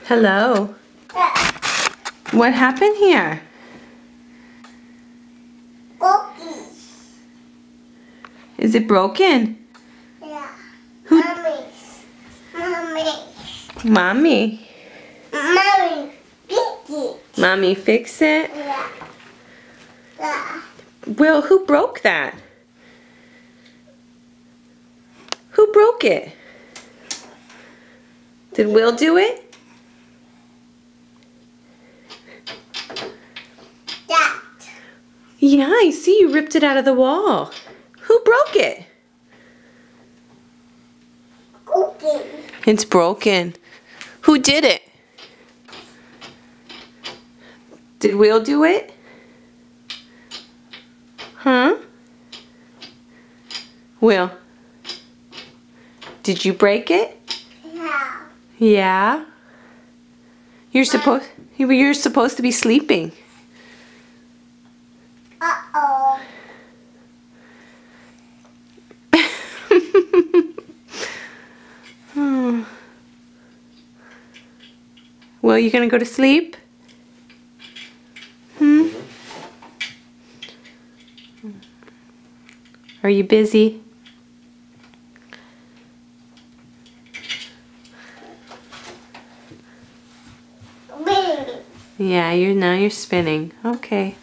Hello. What happened here? Cookies. Is it broken? Yeah. Who? Mommy. Mommy. Mommy. Cookie. Mommy, fix it? Yeah. Yeah. Will, who broke that? Who broke it? Did Will do it? That. Yeah, I see you ripped it out of the wall. Who broke it? Cookie. It's broken. Who did it? Did Will do it? Huh? Will, did you break it? Yeah. Yeah. You're supposed to be sleeping. Uh-oh. Will, you gonna go to sleep? Are you busy? Bing. Yeah, now you're spinning. Okay.